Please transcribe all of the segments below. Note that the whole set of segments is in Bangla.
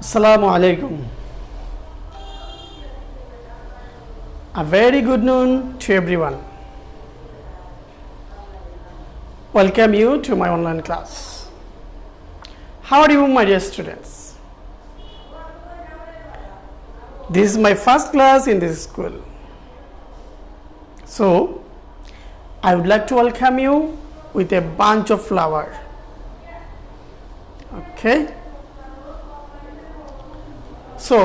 Assalamu alaikum. A very good noon to everyone. Welcome you to my online class. How are you, my dear students? This is my first class in this school. So, I would like to welcome you with a bunch of flowers. Okay? So,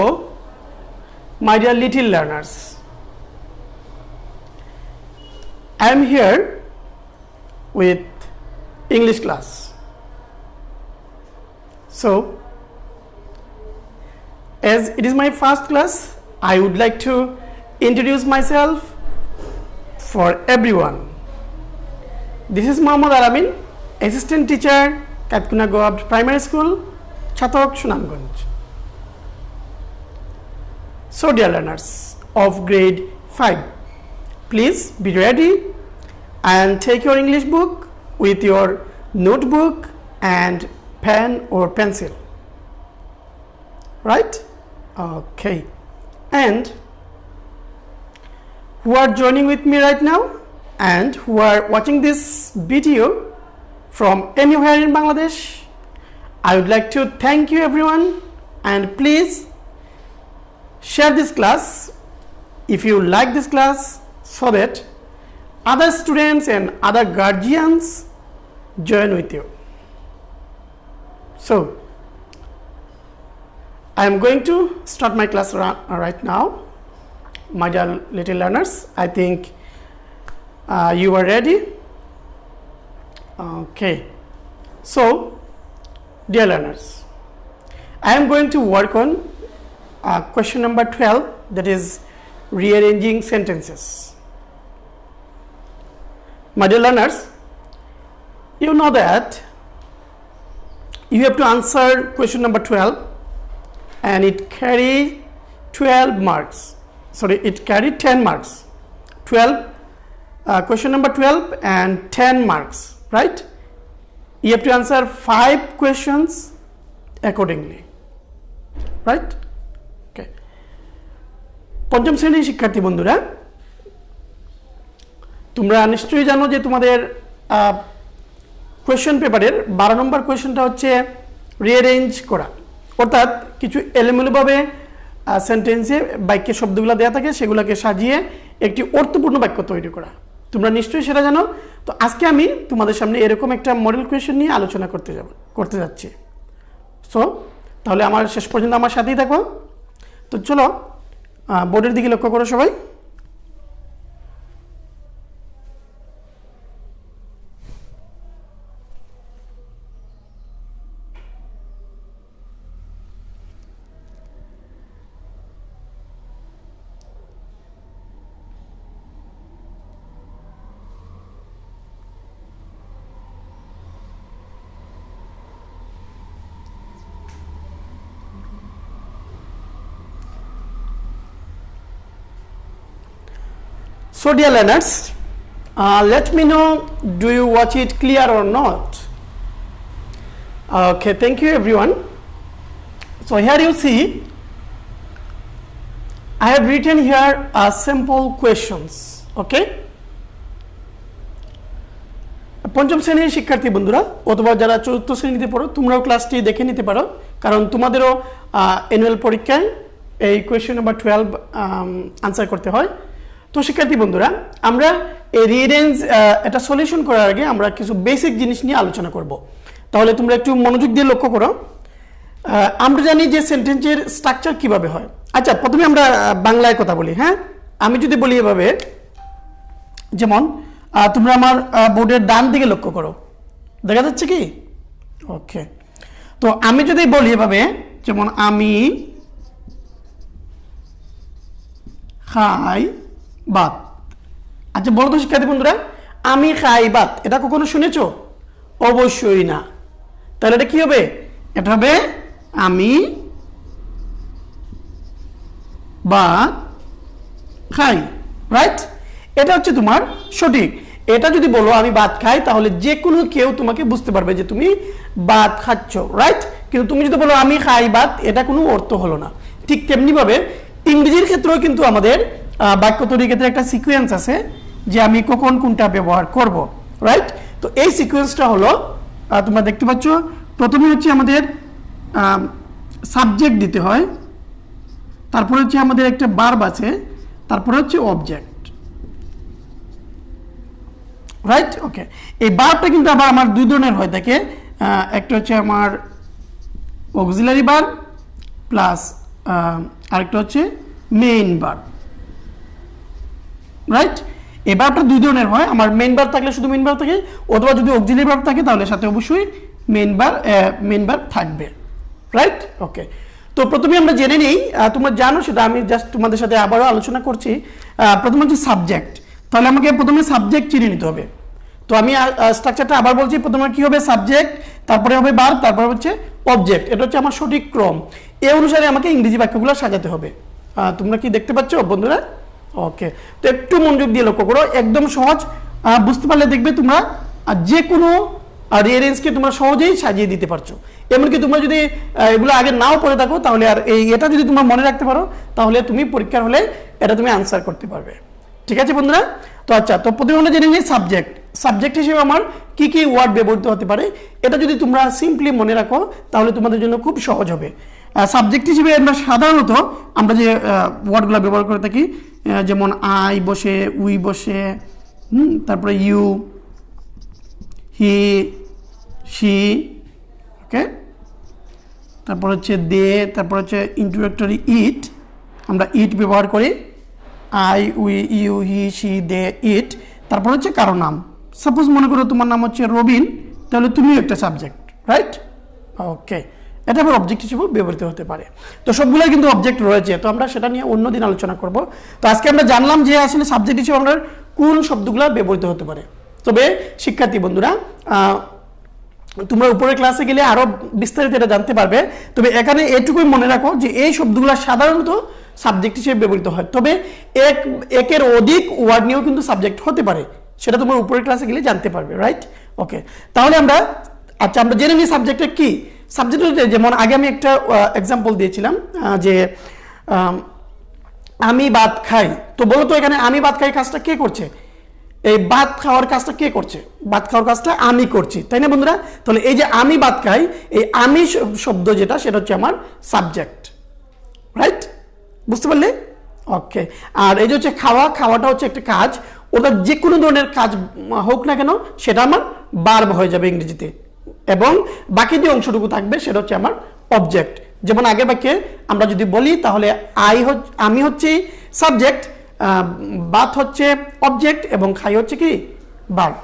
my dear little learners, I am here with English class. So, as it is my first class, I would like to introduce myself for everyone. This is Mohammad Alamin, Assistant Teacher, Katkuna Goab Primary School, Chatok, Sunamganj. So, dear learners of grade 5, please be ready and take your English book with your notebook and pen or pencil. Right? Okay. And who are joining with me right now and who are watching this video from anywhere in Bangladesh, I would like to thank you everyone, and please share this class if you like this class so that other students and other guardians join with you. So, I am going to start my class right now. My dear little learners, I think you are ready. Okay. So, dear learners, I am going to work on question number 12, that is rearranging sentences. My dear learners, you know that you have to answer question number 12 and it carry 12 marks. Sorry, it carry 10 marks. 12, question number 12 and 10 marks, right? You have to answer 5 questions accordingly, right? পঞ্চম শ্রেণীর শিক্ষার্থী বন্ধুরা, তোমরা নিশ্চয়ই জানো যে তোমাদের কোয়েশ্চেন পেপারের 12 নম্বর কোয়েশ্চেনটা হচ্ছে রিঅ্যারেঞ্জ করা, অর্থাৎ কিছু এলোমেলোভাবে সেন্টেন্সে বাক্যের শব্দগুলো দেওয়া থাকে, সেগুলোকে সাজিয়ে একটি অর্থপূর্ণ বাক্য তৈরি করা। তোমরা নিশ্চয়ই সেটা জানো। তো আজকে আমি তোমাদের সামনে এরকম একটা মডেল কোয়েশ্চেন নিয়ে আলোচনা করতে যাচ্ছি। সো তাহলে আমার শেষ পর্যন্ত আমার সাথেই থাকো। তো চলো বোর্ডের দিকে লক্ষ্য করো সবাই। So, dear learners, let me know, do you watch it clear or not? Okay, thank you everyone. So, here you see, I have written here simple questions, okay? পঞ্চম শ্রেণীর শিক্ষার্থী বন্ধুরা অথবা যারা চতুর্থ শ্রেণীতে পড়ো, তোমরাও ক্লাসটি দেখে নিতে পারো, কারণ তোমাদেরও অ্যানুয়াল পরীক্ষায় এই কোয়েশ্চেন নাম্বার 12 আনসার করতে হয়। তো শিক্ষার্থী বন্ধুরা, আমরা এই রিঅ্যারেঞ্জ এটা সলিউশন করার আগে আমরা কিছু বেসিক জিনিস নিয়ে আলোচনা করব। তাহলে তোমরা একটু মনোযোগ দিয়ে লক্ষ্য করো। আমরা জানি যে সেন্টেন্সের স্ট্রাকচার কিভাবে হয়। আচ্ছা, প্রথমে আমরা বাংলায় কথা বলি। হ্যাঁ, আমি যদি বলি এভাবে, যেমন তোমরা আমার বোর্ডের ডান দিকে লক্ষ্য করো, দেখা যাচ্ছে কি? ওকে। তো আমি যদি বলি এভাবে, যেমন আমি খাই ভাত। আচ্ছা বলো তো শিক্ষার্থী বন্ধুরা, আমি খাই ভাত, এটা কখনো শুনেছো? অবশ্যই না। তাহলে এটা কি হবে? এটা হবে আমি ভাত খাই, রাইট? এটা হচ্ছে তোমার সঠিক। এটা যদি বলো আমি ভাত খাই, তাহলে যে কোনো কেউ তোমাকে বুঝতে পারবে যে তুমি ভাত খাচ্ছ, রাইট? কিন্তু তুমি যদি বলো আমি খাই ভাত, এটা কোনো অর্থ হলো না। ঠিক তেমনিভাবে ইংরেজির ক্ষেত্রেও কিন্তু আমাদের বাক্য তৈরির ক্ষেত্রে একটা সিকোয়েন্স আছে যে আমি কখন কোনটা ব্যবহার করব, রাইট? তো এই সিকোয়েন্সটা হলো তোমরা দেখতে পাচ্ছ, প্রথমে হচ্ছে আমাদের সাবজেক্ট দিতে হয়, তারপরে হচ্ছে আমাদের একটা ভার্ব আছে, তারপরে হচ্ছে অবজেক্ট, রাইট? ওকে, এই ভার্বটা কিন্তু আবার আমার দুই ধরনের হয়ে থাকে, একটা হচ্ছে আমার অক্সিলারি ভার্ব প্লাস আরেকটা হচ্ছে মেইন ভার্ব, রাইট? এই ভার্বটা দুই ধরনের হয়, আমার মেইন ভার্ব থাকলে শুধু মেইন ভার্ব থাকে, অথবা যদি অক্সিলারি ভার্ব থাকে তাহলে সাথে অবশ্যই মেইন ভার্ব থাকবে, রাইট? ওকে, তো প্রথমে আমরা জেনে নিই, তোমরা জানো সেটা, আমি জাস্ট তোমাদের সাথে আবারও আলোচনা করছি। প্রথমে হচ্ছে সাবজেক্ট, তাহলে আমাকে প্রথমে সাবজেক্ট চিনে নিতে হবে। তো আমি স্ট্রাকচারটা আবার বলছি, প্রথমে কি হবে সাবজেক্ট, তারপরে হবে ভার্ব, তারপরে হচ্ছে অবজেক্ট। এটা হচ্ছে আমার সঠিক ক্রম, এই অনুসারে আমাকে ইংরেজি বাক্যগুলো সাজাতে হবে। তোমরা কি দেখতে পাচ্ছ বন্ধুরা? ওকে, তো একটু মনোযোগ দিয়ে লক্ষ্য করো, একদম সহজ, বুঝতে পারলে দেখবে তোমরা যে কোনো রিয়ারেঞ্জকে তোমরা সহজেই সাজিয়ে দিতে পারছো। এমনকি তোমরা যদি এগুলো আগে নাও পড়ে থাকো তাহলে আর এটা যদি তোমরা মনে রাখতে পারো তাহলে তুমি পরীক্ষার হলে এটা তুমি আনসার করতে পারবে। ঠিক আছে বন্ধুরা? তো আচ্ছা, তো প্রথমে আমরা জেনে নিই সাবজেক্ট। সাবজেক্ট হিসেবে আমার কি কি ওয়ার্ড ব্যবহৃত হতে পারে, এটা যদি তোমরা সিম্পলি মনে রাখো তাহলে তোমাদের জন্য খুব সহজ হবে। সাবজেক্ট হিসেবে আমরা সাধারণত আমরা যে ওয়ার্ডগুলো ব্যবহার করে থাকি, যেমন আই বসে, উই বসে, তারপরে ইউ, হি, শি, ওকে, তারপর হচ্ছে দে, তারপর হচ্ছে ইন্ট্রোডাক্টরি ইট, আমরা ইট ব্যবহার করি, I, we, you, he, she, they, it. তারপর হচ্ছে কারো নাম, সাপোজ মনে করো তোমার নাম হচ্ছে রবিন, তাহলে তুমিও একটা সাবজেক্ট, রাইট? ওকে, এটা আবার অবজেক্ট হিসেবে ব্যবহৃত হতে পারে। তো সবগুলোই কিন্তু অবজেক্ট রয়েছে, তো আমরা সেটা নিয়ে অন্যদিন আলোচনা করব। তো আজকে আমরা জানলাম যে আসলে সাবজেক্ট হিসেবে আমরা কোন শব্দগুলো ব্যবহৃত হতে পারে। তবে শিক্ষার্থী বন্ধুরা, তোমরা উপরের ক্লাসে গেলে আরো বিস্তারিত এটা জানতে পারবে। তবে এখানে এটুকুই মনে রাখো যে এই শব্দগুলো সাধারণত সাবজেক্ট হিসেবে ব্যবহৃত হয়, তবে একের অধিক ওয়ার্ড নিয়েও কিন্তু সাবজেক্ট হতে পারে, সেটা তোমরা উপরের ক্লাসে গেলে জানতে পারবে, রাইট? ওকে, তাহলে আমরা জেনে নিই সাবজেক্টটা কি। সাবজেক্ট যেমন আগে আমি একটা এক্সাম্পল দিয়েছিলাম যে আমি ভাত খাই, তো বলো তো এখানে আমি ভাত খাই কাজটা কে করছে? এই ভাত খাওয়ার কাজটা কে করছে? ভাত খাওয়ার কাজটা আমি করছি, তাই না বন্ধুরা? তাহলে এই যে আমি ভাত খাই, এই আমি শব্দ যেটা, সেটা হচ্ছে আমার সাবজেক্ট, রাইট? বুঝতে পারলে? ওকে, আর এই যে হচ্ছে খাওয়া, খাওয়াটা হচ্ছে একটা কাজ, ওটা যে কোনো ধরনের কাজ হোক না কেন সেটা আমার ভার্ব হয়ে যাবে ইংরেজিতে, এবং বাকি যে অংশটুকু থাকবে সেটা হচ্ছে আমার অবজেক্ট। যেমন আগের বাক্যে আমরা যদি বলি তাহলে আমি হচ্ছে সাবজেক্ট, ভাত হচ্ছে অবজেক্ট, এবং খাই হচ্ছে কি ভার্ব।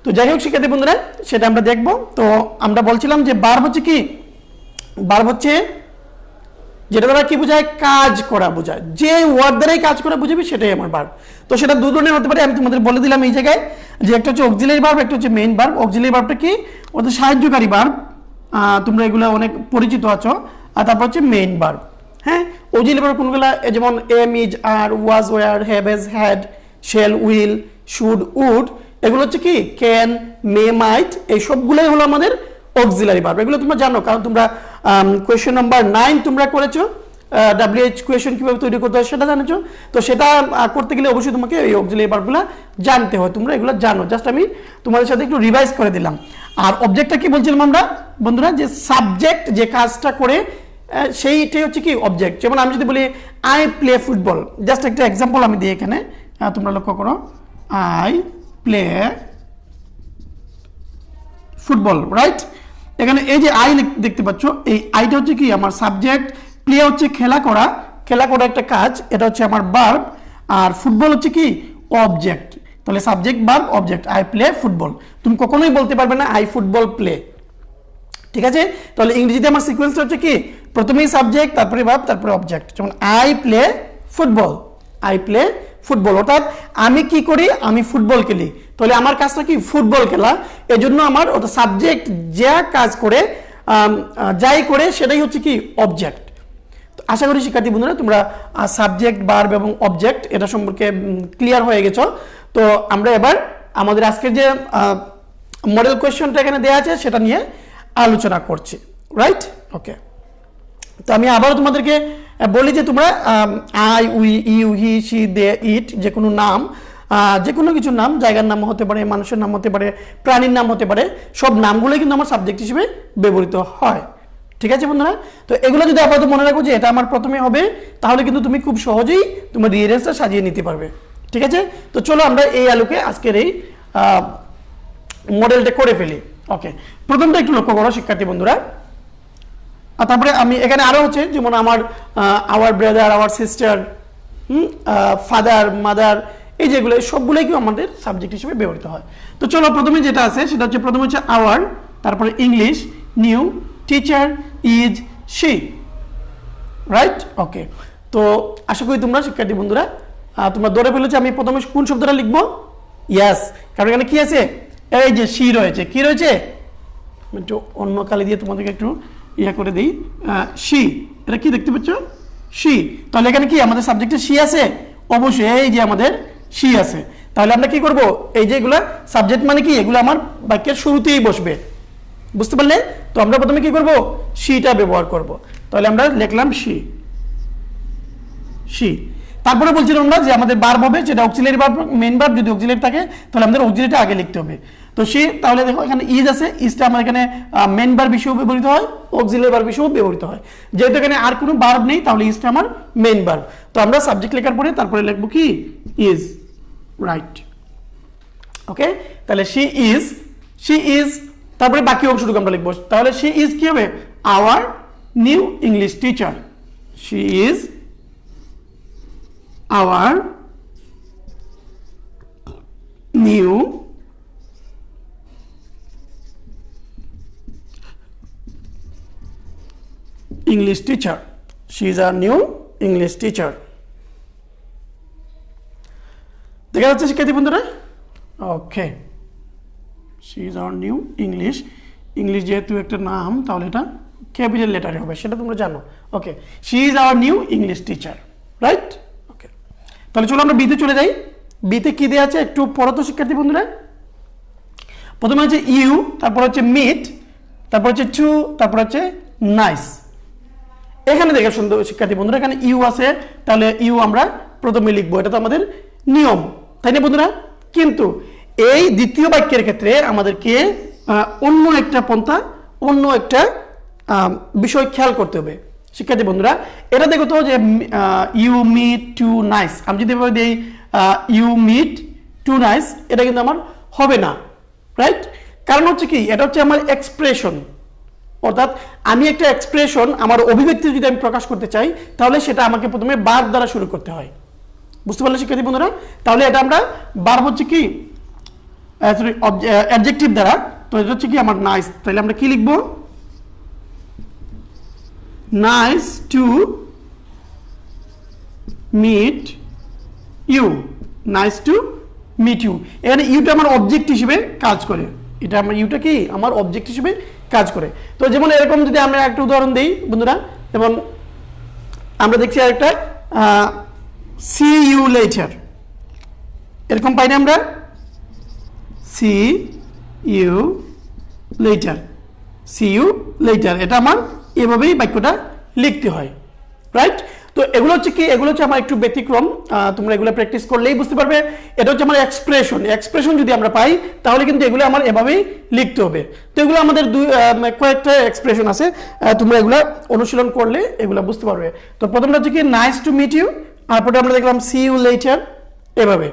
তো যাই হোক শিক্ষার্থী বন্ধুরা, সেটা আমরা দেখব। তো আমরা বলছিলাম যে ভার্ব হচ্ছে কি, ভার্ব হচ্ছে যেটা দ্বারা কি বোঝায়, কাজ করা বোঝায়, যে ওয়ার্ড দ্বারাই কাজ করা বুঝাবে সেটাই আমার ভার্ব। তো সেটা দু ধরনের হতে পারে, আমি তোমাদের বলে দিলাম এই জায়গায়, যে একটা হচ্ছে অক্সিলারি ভার্ব, একটা হচ্ছে মেইন ভার্ব। অক্সিলারি ভার্বটা কি, ওটা সাহায্যকারী ভার্ব, তোমরা এগুলো অনেক পরিচিত আছো। আর তারপর হচ্ছে মেইন ভার্ব। হ্যাঁ, অক্সিলারি ভার্ব কোনগুলো, যেমন am, is, are, was, were, have, has, had, shall, will, should, would, এগুলো হচ্ছে কি ক্যান, মে, মাইট, এই সবগুলোই হলো আমাদের অক্সিলারি ভার্ব। এগুলো তোমরা জানো, কারণ তোমরা কোয়েশ্চেন নাম্বার 9 তোমরা করেছো, WH কোয়েশ্চেন কিভাবে তৈরি করতে হয় সেটা জানেছো। তো সেটা করতে গেলে অবশ্যই তোমাকে এই অক্সিলারি ভার্বগুলো জানতে হয়, তোমরা এগুলো জানো, জাস্ট আমি তোমাদের সাথে একটু রিভাইজ করে দিলাম। আর অবজেক্টটা কি বলছিলাম আমরা বন্ধুরা, যে সাবজেক্ট যে কাজটা করে সেইটাই হচ্ছে কি অবজেক্ট। যেমন আমি যদি বলি আই প্লে ফুটবল, জাস্ট একটা এক্সাম্পল আমি দিই এখানে, তোমরা লক্ষ্য করো, আই প্লে ফুটবল, রাইট? এখানে এই যে আই দেখতে পাচ্ছ, এই আইটা হচ্ছে কি আমার সাবজেক্ট, প্লে হচ্ছে খেলা করা, খেলা করা একটা কাজ, এটা হচ্ছে আমার ভার্ব, আর ফুটবল হচ্ছে কি অবজেক্ট। তাহলে subject, verb, object, I play football. তুমি কখনোই বলতে পারবে না আই ফুটবল প্লে, ঠিক আছে? তাহলে ইংরেজিতে আমার সিকোয়েন্সটা হচ্ছে কি, প্রথমেই সাবজেক্ট, তারপরে ভার্ব, তারপরে অবজেক্ট। যেমন I play football, I play football, অর্থাৎ আমি কি করি, আমি ফুটবল খেলি, তাহলে আমার কাজটা কি ফুটবল খেলা, এজন্য আমার ওটা সাবজেক্ট যা কাজ করে, যাই করে সেটাই হচ্ছে কি অবজেক্ট। তো আশা করি শিক্ষার্থী বন্ধুরা তোমরা সাবজেক্ট, ভার্ব এবং অবজেক্ট এটা সম্পর্কে ক্লিয়ার হয়ে গেছো। তো আমরা এবার আমাদের আজকের যে মডেল কোয়েশ্চনটা এখানে দেওয়া আছে সেটা নিয়ে আলোচনা করছি, রাইট? ওকে, তো আমি আবারও তোমাদেরকে বলি যে তোমরা I, we, you, he, she, they, it যে কোনো নাম, যে কোনো কিছুর নাম, জায়গার নাম হতে পারে, মানুষের নাম হতে পারে, প্রাণীর নাম হতে পারে, সব নামগুলোই কিন্তু আমার সাবজেক্ট হিসেবে ব্যবহৃত হয়। ঠিক আছে বন্ধুরা? তো এগুলো যদি আপাতত মনে রাখো যে এটা আমার প্রথমে হবে, তাহলে কিন্তু তুমি খুব সহজেই তোমার রিয়ারেন্সটা সাজিয়ে নিতে পারবে। ঠিক আছে? তো চলো আমরা এই আলোকে আজকের এই মডেলটা করে ফেলি। ওকে, প্রথমটা একটু লক্ষ্য করো শিক্ষার্থী বন্ধুরা। আর তারপরে আমি এখানে আরো হচ্ছে যেমন আমার our brother, our sister, father, mother, এই যেগুলো সবগুলোই কি আমাদের সাবজেক্ট হিসেবে ব্যবহৃত হয়। তো চলো প্রথমে যেটা আছে সেটা হচ্ছে প্রথমে হচ্ছে আওয়ার, তারপরে English, new, teacher, is, she. Right? Okay, তো আশা করি তোমরা শিক্ষার্থী বন্ধুরা তোমরা ধরে ফেলেছো আমি প্রথমে কোন শব্দটা লিখবো। ইয়াস, কারণ এখানে কি আছে, এই যে শি রয়েছে। কি রয়েছে? একটু অন্য কালি দিয়ে তোমাদেরকে একটু ইয়া করে দিই। শি, এটা কি দেখতে পাচ্ছ? শি। তাহলে এখানে কি আমাদের সাবজেক্টে শি আছে? অবশ্যই, এই যে আমাদের শি আছে। তাহলে আমরা কি করব, এই যে এগুলা সাবজেক্ট মানে কি, এগুলো আমার বাক্যের শুরুতেই বসবে। বুঝতে পারলে? তো আমরা প্রথমে কি করব, শিটা ব্যবহার করব। তাহলে আমরা লিখলাম শি, শি। তারপরে বলছিলাম আমরা যে আমাদের ভার্ব হবে, যেটা অক্সিলারি ভার্ব, মেইন ভার্ব যদি অক্সিলারি থাকে তাহলে আমাদের অক্সিলারিটা আগে লিখতে হবে। তো সে, তাহলে দেখো এখানে ইজ আছে, ইজটা আমার এখানে মেইন ভার্ব হিসেবে ব্যবহৃত হয়, অক্সিলারি ভার্ব হিসেবে ব্যবহৃত হয়। যেহেতু এখানে আর কোনো ভার্ব নেই তাহলে ইজটা আমার মেইন ভার্ব। তো আমরা সাবজেক্ট লেখার পরে তারপরে লিখবো কি, ইজ। রাইট? ওকে, তাহলে শি ইজ, শি ইজ, তারপরে বাকি অংশটুকু আমরা লিখবো। তাহলে শি ইজ কি হবে, hour new English teacher. She is our new English teacher. She is our new English teacher. দেখা যাচ্ছে শিক্ষার্থী বন্ধুরা? ওকে, she is our new English. English যেহেতু একটা নাম তাহলে এটা ক্যাপিটাল লেটারে হবে, সেটা তোমরা জানো। ওকে, she is our new English teacher. Right? তাহলে চলো আমরা বিতে চলে যাই। বিতে কি দেওয়া আছে একটু পড়ো তো শিক্ষার্থী বন্ধুরা। প্রথমে হচ্ছে ইউ, তারপর হচ্ছে মিট, তারপর হচ্ছে টু, তারপর হচ্ছে নাইস। এখানে দেখে সুন্দর শিক্ষার্থী বন্ধুরা, এখানে ইউ আছে, তাহলে ইউ আমরা প্রথমে লিখবো, এটা তো আমাদের নিয়ম, তাই না বন্ধুরা? কিন্তু এই দ্বিতীয় বাক্যের ক্ষেত্রে আমাদেরকে অন্য একটা পন্থা, অন্য একটা বিষয় খেয়াল করতে হবে শিক্ষার্থী বন্ধুরা। এটা দেখো তো যে ইউ মিট টু নাইস, আমি যদি এভাবে দিই ইউ মিট টু নাইস, এটা কিন্তু আমার হবে না। রাইট? কারণ হচ্ছে কি, এটা হচ্ছে আমার এক্সপ্রেশন, অর্থাৎ আমি একটা এক্সপ্রেশন, আমার অভিব্যক্তি যদি আমি প্রকাশ করতে চাই তাহলে সেটা আমাকে প্রথমে ভার্ব দ্বারা শুরু করতে হয়। বুঝতে পারলে শিক্ষার্থী বন্ধুরা? তাহলে এটা আমরা ভার্ব হচ্ছে কি, সরি, অ্যাডজেক্টিভ দ্বারা। তো এটা হচ্ছে কি আমার নাইস, তাহলে আমরা কি লিখবো, nice to meet you. Nice to meet you. এখানে ইউটা আমার অবজেক্ট হিসেবে কাজ করে, এটা আমার ইউটা কি আমার অবজেক্ট হিসেবে কাজ করে। তো যেমন এরকম যদি আমরা একটা উদাহরণ দিই বন্ধুরা, যেমন আমরা দেখছি আরেকটা see you later, এরকম পাই না আমরা, see you later, see you later, এটা আমার এভাবেই বাক্যটা লিখতে হয়। রাইট? তো এগুলো হচ্ছে কি, এগুলো হচ্ছে আমার একটু ব্যতিক্রম, তোমরা এগুলো প্র্যাকটিস করলেই বুঝতে পারবে। এটা হচ্ছে আমার এক্সপ্রেশন, এক্সপ্রেশন যদি আমরা পাই তাহলে কিন্তু এগুলো আমার এভাবেই লিখতে হবে। তো এগুলো আমাদের কয়েকটা এক্সপ্রেশন আছে, তোমরা এগুলো অনুশীলন করলে এগুলো বুঝতে পারবে। তো প্রথমটা হচ্ছে কি নাইস টু মিট ইউ, তারপরে আমরা দেখলাম সি ইউ লেটার, এভাবে।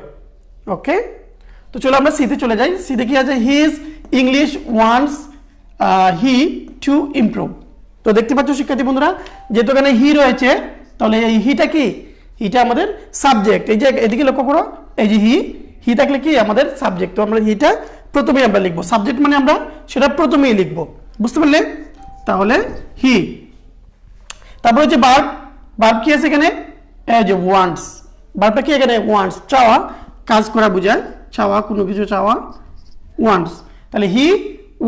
ওকে, তো চলো আমরা সিতে চলে যাই। সিতে কি আছে, his English wants he to improve. তো দেখতে পাচ্ছ শিক্ষার্থী বন্ধুরা, যেহেতু এখানে হি রয়েছে তাহলে এই হিটা কি, হিটা আমাদের সাবজেক্ট। এই যে এদিকে লক্ষ্য করো, এই যে হি থাকলে কি আমাদের সাবজেক্ট। তো আমরা হিটা প্রথমেই আমরা লিখবো, সাবজেক্ট মানে আমরা সেটা প্রথমেই লিখবো। বুঝতে পারলে? তাহলে হি, তারপর হচ্ছে ভার্ব, ভার্ব কি আছে এখানে, এই যে ওয়ান্টস, ভার্বটা কি এখানে ওয়ান্টস, চাওয়া, কাজ করা বোঝায়, চাওয়া, কোনো কিছু চাওয়া, ওয়ান্টস। তাহলে হি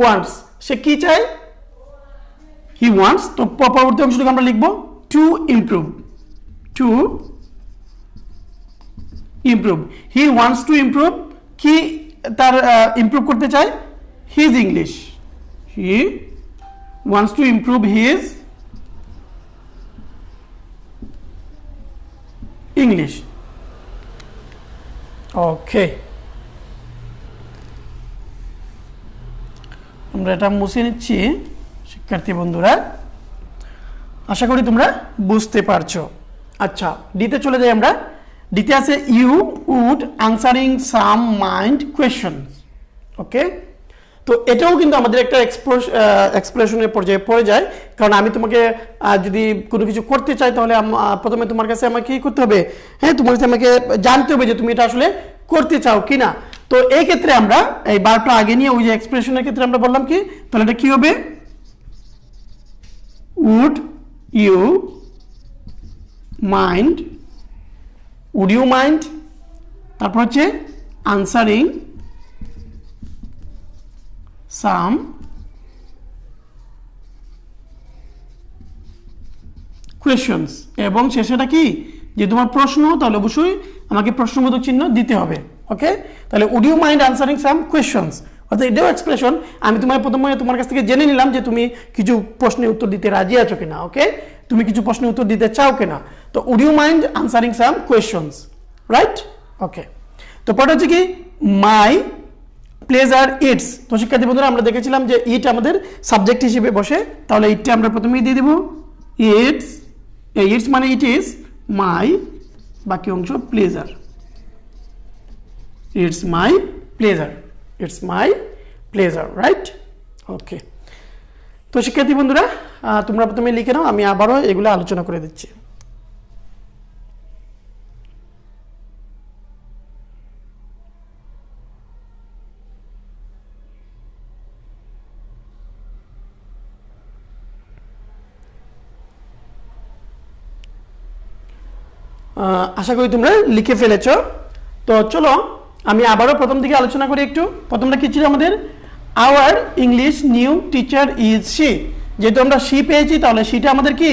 ওয়ান্টস, সে কি চায়, হি ওয়ান্টস। তো পরবর্তী অংশটুকু আমরা লিখবো to improve, to improve, he wants to improve, কি তার ইমপ্রুভ করতে চায়, his English, he wants to improve his English. Okay, আমরা এটা মুছে নিচ্ছি শিক্ষার্থী বন্ধুরা, আশা করি তোমরা বুঝতে পারছো। আচ্ছা, ডিতে চলে যাই আমরা। ডিতে আছে you would answering some mind questions. Okay, তো এটাও কিন্তু আমাদের একটা এক্সপ্রেশনের পর্যায়ে পড়ে যায়, কারণ আমি তোমাকে যদি কোনো কিছু করতে চাই তাহলে প্রথমে তোমার কাছে আমাকে কি করতে হবে, হ্যাঁ তোমার কাছে আমাকে জানতে হবে যে তুমি এটা আসলে করতে চাও কিনা। তো এই ক্ষেত্রে আমরা এই বারটা আগে নিয়ে ওই যে এক্সপ্রেশনের ক্ষেত্রে আমরা বললাম কি, তাহলে এটা কি হবে, would you mind, would you mind, তারপর হচ্ছে আনসারিং সাম কোয়েশ্চনস, এবং শেষেটা কি, যে তোমার প্রশ্ন, তাহলে অবশ্যই আমাকে প্রশ্নবোধক চিহ্ন দিতে হবে। ওকে, তাহলে would you mind answering some questions, অর্থাৎ এটাও এক্সপ্রেশন। আমি প্রথমে তোমার কাছ থেকে জেনে নিলাম যে তুমি কিছু প্রশ্নের উত্তর দিতে রাজি আছো কিনা। ওকে, তুমি কিছু প্রশ্নের উত্তর দিতে চাও কিনা। তো would you mind answering some questions, right. Okay, তো পরে হচ্ছে কি, মাই প্লেজার ইটস। তো শিক্ষার্থী বন্ধুরা, আমরা দেখেছিলাম যে ইট আমাদের সাবজেক্ট হিসেবে বসে, তাহলে ইটটা আমরা প্রথমেই দিয়ে দেব ইটস। ইটস মানে ইট ইজ, মাই বাকি অংশ pleasure, it's my pleasure, it's my pleasure, right. Okay, তো শিক্ষার্থী বন্ধুরা, তোমরা প্রথমে লিখে নাও, আমি আবারও এগুলো আলোচনা করে দিচ্ছি। আশা করি তোমরা লিখে ফেলেছ। তো চলো আমি আবারও প্রথম থেকে আলোচনা করি একটু। প্রথমটা কি ছিল আমাদের, our English new teacher is she. যেহেতু আমরা শি পেয়েছি, তাহলে শিটা আমাদের কি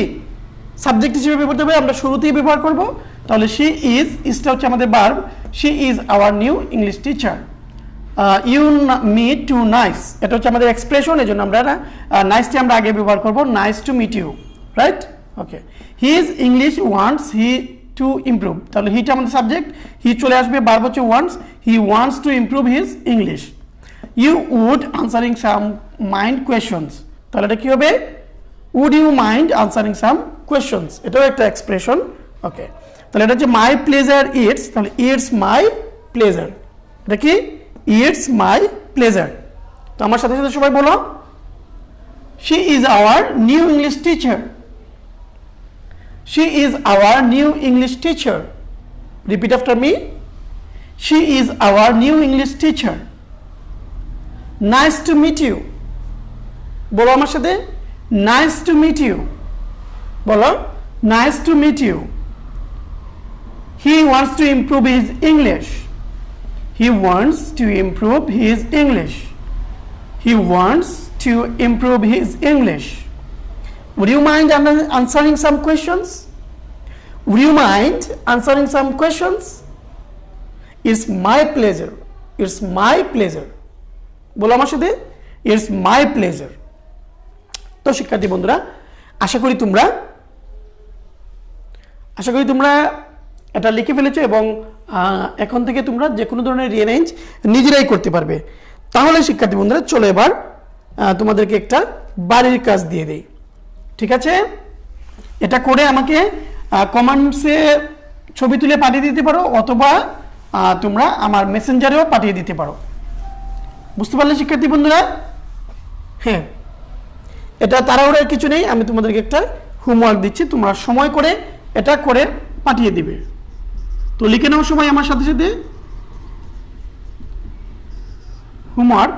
সাবজেক্ট হিসেবে ব্যবহার করতে হবে, আমরা শুরুতেই ব্যবহার করব। তাহলে শি ইজ, ইজটা হচ্ছে আমাদের verb, she is our new English teacher. You meet to nice, এটা হচ্ছে আমাদের এক্সপ্রেশন, এই জন্য আমরা নাইসটি আমরা আগে ব্যবহার করব, nice to meet you, right. Okay, his English wants he to improve, তাহলে হিটা আমাদের সাবজেক্ট, হি চলে আসবে, ভার্ব হচ্ছে wants, he wants to improve his English. You would answering some mind questions, তাহলে এটা কি হবে, would you mind answering some questions, এটাও একটা এক্সপ্রেশন। ওকে, তাহলে এটা হচ্ছে মাই প্লেজার ইটস, তাহলে ইটস মাই প্লেজার, এটা কি, ইটস মাই প্লেজার। তো আমার সাথে সাথে সবাই বলো, she is our new English teacher, she is our new English teacher. Repeat after me, she is our new English teacher. Nice to meet you. বলো আমার সাথে, nice to meet you. বলো, nice to meet you. He wants to improve his English. He wants to improve his English. He wants to improve his English. Would you mind answering some questions? Would you mind answering some questions? It's my pleasure. It's my pleasure. বলো আমার সাথে, it's my pleasure. তো শিক্ষার্থী বন্ধুরা, আশা করি তোমরা এটা লিখে ফেলেছো, এবং এখন থেকে তোমরা যে কোনো ধরনের রিঅ্যারেঞ্জ নিজেরাই করতে পারবে। তাহলে শিক্ষার্থী বন্ধুরা, চলো এবার তোমাদেরকে একটা বাড়ির কাজ দিয়ে দেই, ঠিক আছে? এটা করে আমাকে কমেন্টসে ছবি তুলে পাঠিয়ে দিতে পারো, অথবা তোমরা আমার মেসেঞ্জারেও পাঠিয়ে দিতে পারো। বুঝতে পারলে শিক্ষার্থী বন্ধুরা? হ্যাঁ, এটা তাড়াহুড়োর কিছু নেই, আমি তোমাদেরকে একটা হোমওয়ার্ক দিচ্ছি, তোমরা সময় করে এটা করে পাঠিয়ে দিবে। তো লিখে নাও সবাই আমার সাথে সাথে, হোমওয়ার্ক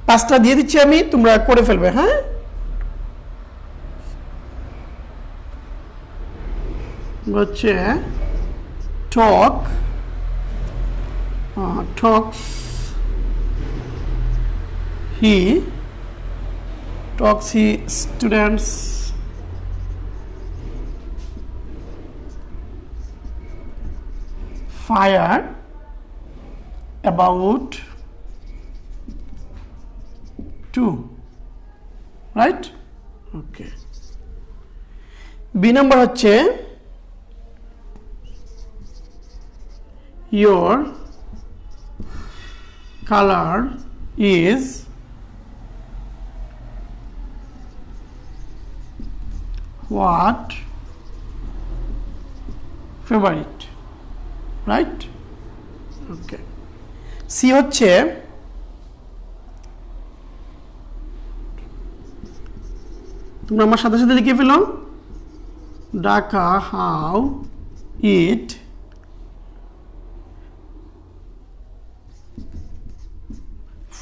5টা দিয়ে দিচ্ছি আমি, তোমরা করে ফেলবে। হ্যাঁ, হচ্ছে talks he students fire about 2 right? Okay, B number হচ্ছে your color is what favorite, right? Okay, C হচ্ছে তোমরা আমার সাথে সাথে লিখে ফেলো, Dhaka how it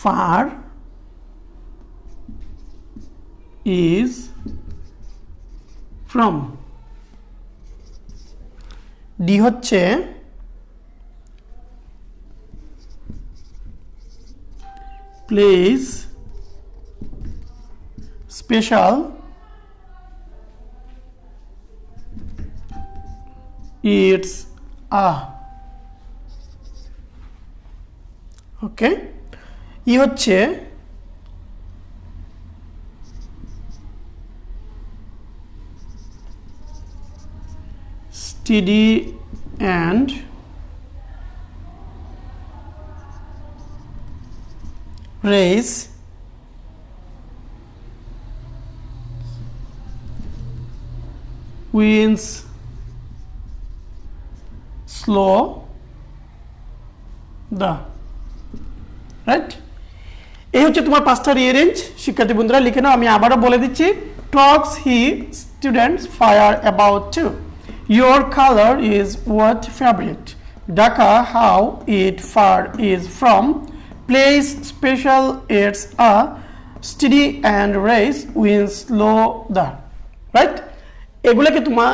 far is from. D হচ্ছে place special it's okay, E হচ্ছে steady and raise wins slow the, right? এই হচ্ছে তোমার পাঁচটা রিঅ্যারেঞ্জ। শিক্ষার্থী বন্ধুরা লিখে নাও, আমি আবারও বলে দিচ্ছি। Talks he students fire about two, your color is what favorite, Dhaka how it far is from, place special it's a, steady and race wins slow the, right? এগুলোকে তোমার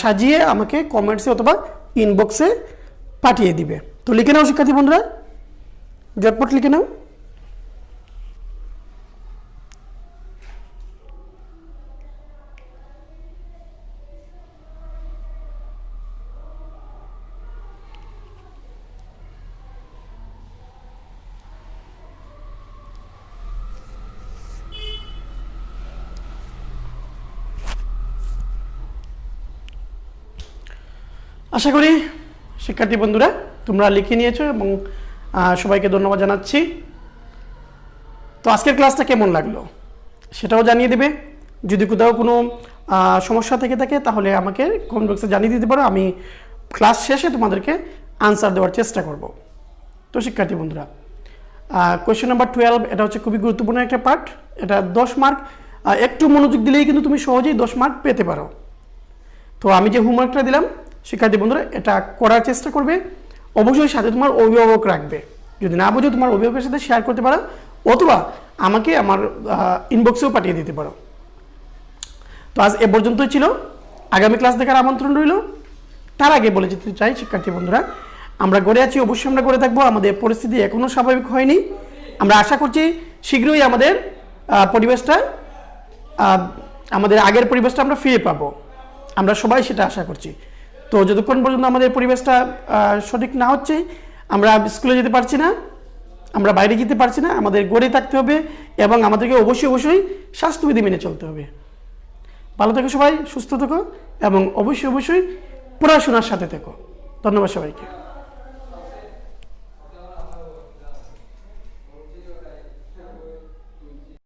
সাজিয়ে আমাকে কমেন্টসে অথবা ইনবক্সে পাঠিয়ে দিবে। তো লিখে নাও শিক্ষার্থী বন্ধুরা, ঝটপট লিখে নাও। আশা করি শিক্ষার্থী বন্ধুরা তোমরা লিখে নিয়েছো এবং সবাইকে ধন্যবাদ জানাচ্ছি। তো আজকের ক্লাসটা কেমন লাগলো সেটাও জানিয়ে দেবে। যদি কোথাও কোনো সমস্যা থেকে থাকে তাহলে আমাকে কমেন্ট বক্সে জানিয়ে দিতে পারো, আমি ক্লাস শেষে তোমাদেরকে আনসার দেওয়ার চেষ্টা করব। তো শিক্ষার্থী বন্ধুরা, কোয়েশ্চেন নাম্বার 12 এটা হচ্ছে খুবই গুরুত্বপূর্ণ একটা পার্ট। এটা 10 মার্ক, একটু মনোযোগ দিলেই কিন্তু তুমি সহজেই 10 মার্ক পেতে পারো। তো আমি যে হোমওয়ার্কটা দিলাম শিক্ষার্থী বন্ধুরা এটা করার চেষ্টা করবে। অবশ্যই সাথে তোমার অভিভাবক রাখবে, যদি না বুঝো তোমার অভিভাবকের সাথে শেয়ার করতে পারো অথবা আমাকে আমার ইনবক্সেও পাঠিয়ে দিতে পারো। তো আজ এ পর্যন্তই ছিল, আগামী ক্লাস দেখার আমন্ত্রণ রইল। তার আগে বলে যেতে চাই শিক্ষার্থী বন্ধুরা, আমরা গড়ে আছি, অবশ্যই আমরা গড়ে থাকবো। আমাদের পরিস্থিতি এখনও স্বাভাবিক হয়নি, আমরা আশা করছি শীঘ্রই আমাদের পরিবেশটা, আমাদের আগের পরিবেশটা আমরা ফিরে পাবো, আমরা সবাই সেটা আশা করছি। তো যতক্ষণ পর্যন্ত আমাদের পরিবেশটা সঠিক না হচ্ছে, আমরা স্কুলে যেতে পারছি না, আমরা বাইরে যেতে পারছি না, আমাদের গড়ে থাকতে হবে এবং আমাদেরকে অবশ্যই স্বাস্থ্যবিধি মেনে চলতে হবে। ভালো থেকো সবাই, সুস্থ থেকো এবং অবশ্যই পড়াশোনার সাথে থেকো। ধন্যবাদ সবাইকে।